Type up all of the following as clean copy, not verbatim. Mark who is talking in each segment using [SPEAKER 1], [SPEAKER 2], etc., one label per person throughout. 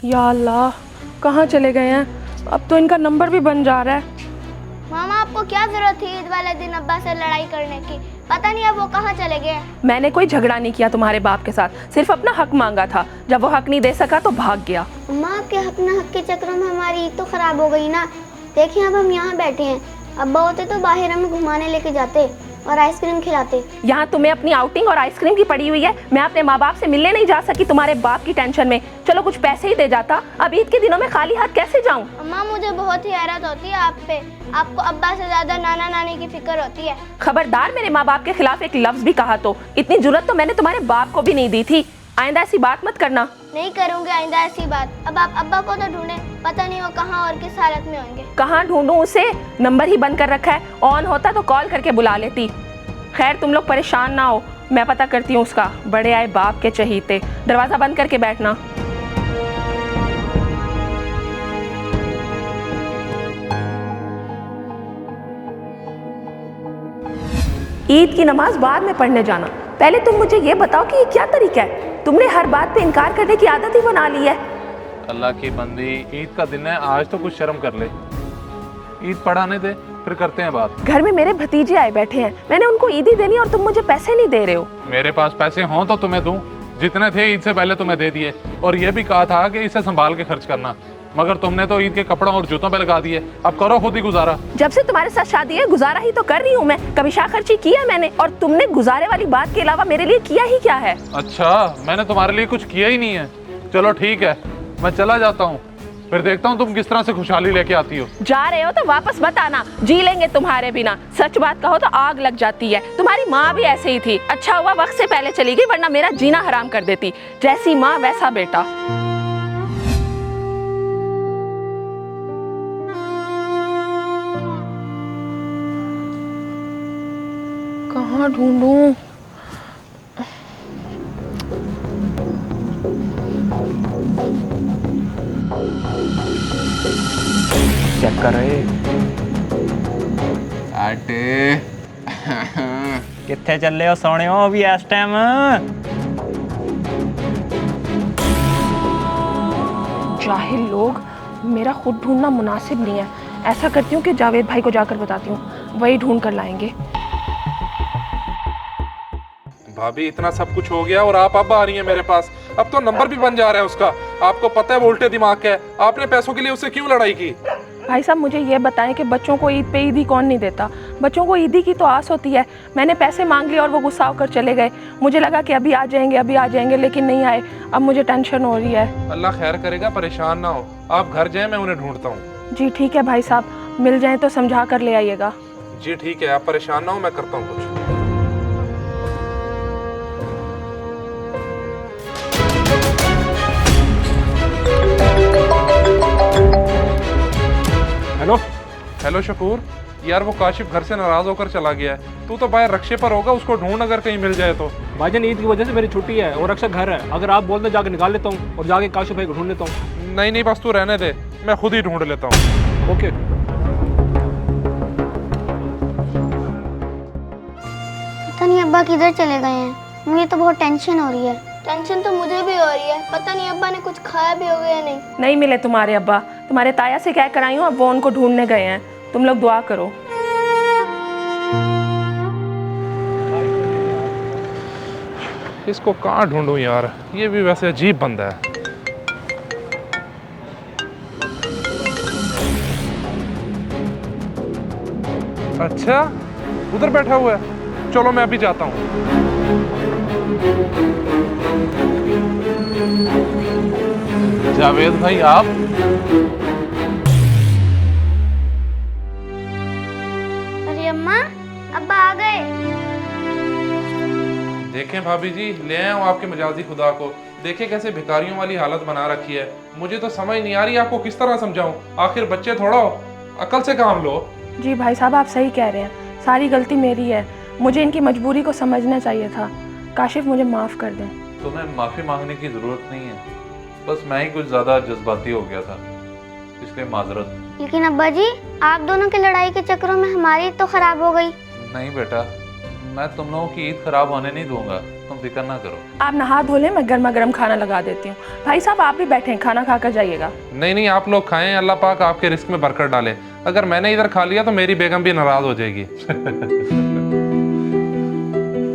[SPEAKER 1] या अल्लाह, कहाँ चले गए हैं? अब तो इनका नंबर भी बन जा रहा है।
[SPEAKER 2] मामा आपको क्या जरूरत थी ईद वाले दिन अब्बा से लड़ाई करने की? पता नहीं अब वो कहाँ चले गए।
[SPEAKER 1] मैंने कोई झगड़ा नहीं किया तुम्हारे बाप के साथ, सिर्फ अपना हक मांगा था। जब वो हक नहीं दे सका तो भाग गया।
[SPEAKER 2] अम्मा आपके अपना हक के चक्रों में हमारी ईद तो खराब हो गई ना। देखिए अब हम यहाँ बैठे हैं, अब्बा होते तो बाहर हमें घुमाने लेके जाते और आइसक्रीम खिलाते।
[SPEAKER 1] यहाँ तुम्हें अपनी आउटिंग और आइसक्रीम की पड़ी हुई है। मैं अपने माँ बाप से मिलने नहीं जा सकी तुम्हारे बाप की टेंशन में। चलो कुछ पैसे ही दे जाता। अब ईद के दिनों में खाली हाथ कैसे जाऊँ?
[SPEAKER 2] अम्मा मुझे बहुत ही हैरत होती है आप पे। आपको अब्बा से ज्यादा नाना नानी की फिक्र होती है।
[SPEAKER 1] खबरदार मेरे माँ बाप के खिलाफ एक लफ्ज भी कहा तो। इतनी जुर्रत तो मैंने तुम्हारे बाप को भी नहीं दी थी। आइंदा ऐसी बात मत करना।
[SPEAKER 2] नहीं करूँगी आइंदा ऐसी बात। अब आप अब्बा को तो ढूंढे, पता नहीं वो कहाँ और किस हालत में होंगे।
[SPEAKER 1] कहाँ ढूंढूं उसे? नंबर ही बंद कर रखा है। ऑन होता तो कॉल करके बुला लेती। खैर तुम लोग परेशान ना हो, मैं पता करती हूँ उसका। बड़े आए बाप के चहीते। दरवाजा बंद करके बैठना। ईद की नमाज बाद में पढ़ने जाना। पहले तुम मुझे ये बताओ कि ये क्या तरीका है? तुमने हर बात पे इनकार करने की आदत ही बना ली है।
[SPEAKER 3] अल्लाह की बंदी, ईद का दिन है, आज तो कुछ शर्म कर ले। ईद पढ़ाने दे, फिर करते हैं बात।
[SPEAKER 1] घर में मेरे भतीजे आए बैठे हैं, मैंने उनको ईदी देनी और तुम मुझे पैसे नहीं दे रहे हो।
[SPEAKER 3] मेरे पास पैसे हों तो तुम्हें दूं, जितने थे ईद से पहले तुम्हें दे दिए। और ये भी कहा था कि इसे संभाल के खर्च करना, मगर तुमने तो ईद के कपड़ों और जूतों पे लगा दिए। अब करो खुद ही गुजारा।
[SPEAKER 1] जब से तुम्हारे साथ शादी है गुजारा ही तो कर रही हूँ मैं। कभी शाह खर्ची की है मैंने? और तुमने गुजारे वाली बात के अलावा मेरे लिए किया ही क्या है?
[SPEAKER 3] अच्छा, मैंने तुम्हारे लिए कुछ किया ही नहीं है। चलो ठीक है, मैं चला जाता हूँ, फिर देखता हूँ तुम किस तरह से खुशहाली लेके आती हो।
[SPEAKER 1] जा रहे हो तो वापस मत आना, जी लेंगे तुम्हारे बिना। सच बात कहो तो आग लग जाती है। तुम्हारी माँ भी ऐसे ही थी। अच्छा हुआ वक्त से पहले चली गई, वरना मेरा जीना हराम कर देती। जैसी माँ वैसा बेटा। कहाँ ढूंढूं?
[SPEAKER 3] चेक कर रहे
[SPEAKER 4] कित्थे चले हो सोने हो अभी इस टाइम?
[SPEAKER 1] जाहिल लोग, मेरा खुद ढूंढना मुनासिब नहीं है। ऐसा करती हूँ कि जावेद भाई को जाकर बताती हूँ, वही ढूंढ कर लाएंगे।
[SPEAKER 3] भाभी, इतना सब कुछ हो गया और आप अब आ रही हैं मेरे पास। अब तो नंबर भी बन जा रहा है उसका। आपको पता है वो उल्टे दिमाग का है। आपने पैसों के लिए उससे क्यों लड़ाई की?
[SPEAKER 1] भाई साहब मुझे ये बताएं कि बच्चों को ईद पे ईदी कौन नहीं देता? बच्चों को ईदी की तो आस होती है। मैंने पैसे मांग लिए और वो गुस्सा होकर चले गए। मुझे लगा कि अभी आ जाएंगे, लेकिन नहीं आए। अब मुझे टेंशन हो रही है।
[SPEAKER 3] अल्लाह खैर करेगा, परेशान ना हो। आप घर जाएं, मैं उन्हें ढूंढता हूँ।
[SPEAKER 1] जी ठीक है भाई साहब, मिल जाए तो समझा कर ले आइएगा।
[SPEAKER 3] जी ठीक है, आप परेशान ना हो, मैं करता हूँ कुछ।
[SPEAKER 4] हेलो
[SPEAKER 3] हेलो शकूर, यार वो काशिफ घर से नाराज होकर चला गया है। तू तो बाहर रक्षे पर होगा, उसको ढूंढ अगर कहीं मिल जाए तो।
[SPEAKER 5] भाईजान ईद की वजह से मेरी छुट्टी है और रक्षा घर है। अगर आप बोलते जाके निकाल लेता हूँ और जाके काशिफ भाई को ढूंढ लेता हूँ।
[SPEAKER 3] नहीं बस तू रहने दे, मैं खुद ही ढूंढ लेता हूँ।
[SPEAKER 5] ओके।
[SPEAKER 2] पता नहीं अब्बा किधर चले गए हैं। मुझे तो बहुत टेंशन हो रही है। टेंशन तो मुझे भी हो रही है। पता नहीं अब्बा ने कुछ खाया भी होगा या नहीं।
[SPEAKER 1] नहीं मिले तुम्हारे अब्बा। तुम्हारे ताया से कह कर आई हूँ, अब वो उनको ढूंढने गए हैं। तुम लोग दुआ करो।
[SPEAKER 3] इसको कहाँ ढूंढूं यार, ये भी वैसे अजीब बंदा है। अच्छा, उधर बैठा हुआ है। चलो मैं अभी जाता हूँ। जावेद भाई आप?
[SPEAKER 2] अरे अम्मा, अब्बा आ गए।
[SPEAKER 3] देखें भाभी जी, ले आया हूँ आपके मजाजी खुदा को। देखें कैसे भिखारियों वाली हालत बना रखी है। मुझे तो समझ नहीं आ रही आपको किस तरह समझाऊं। आखिर बच्चे थोड़ा हो, अकल से काम लो।
[SPEAKER 1] जी भाई साहब आप सही कह रहे हैं। सारी गलती मेरी है। मुझे इनकी मजबूरी को समझना चाहिए था। काशिफ मुझे माफ़ कर दें।
[SPEAKER 3] तुम्हें माफ़ी मांगने की ज़रूरत नहीं है, बस मैं ही कुछ ज़्यादा जज्बाती हो गया था, इसलिए माजरत।
[SPEAKER 2] लेकिन अब्बा जी, आप दोनों की लड़ाई के चक्करों में हमारी तो खराब हो गई।
[SPEAKER 3] नहीं बेटा, मैं तुम लोगों की ईद खराब होने नहीं दूंगा। तुम तुम फिक्र ना करो।
[SPEAKER 1] आप नहा धो लें, मैं गर्मा गर्म खाना लगा देती हूँ। भाई साहब आप भी बैठें, खाना खा कर जाइएगा।
[SPEAKER 3] नहीं नहीं, आप लोग खाएं, अल्लाह पाक आपके रिस्क में बरकत डाले। अगर मैंने इधर खा लिया तो मेरी बेगम भी नाराज हो जाएगी।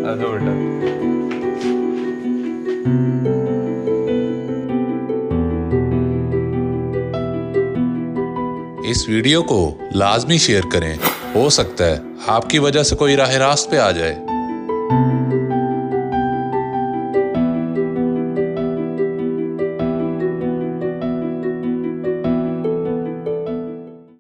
[SPEAKER 3] आ जाओ बेटा।
[SPEAKER 6] इस वीडियो को लाजमी शेयर करें। हो सकता है आपकी वजह से कोई राह रास्त पे आ जाए।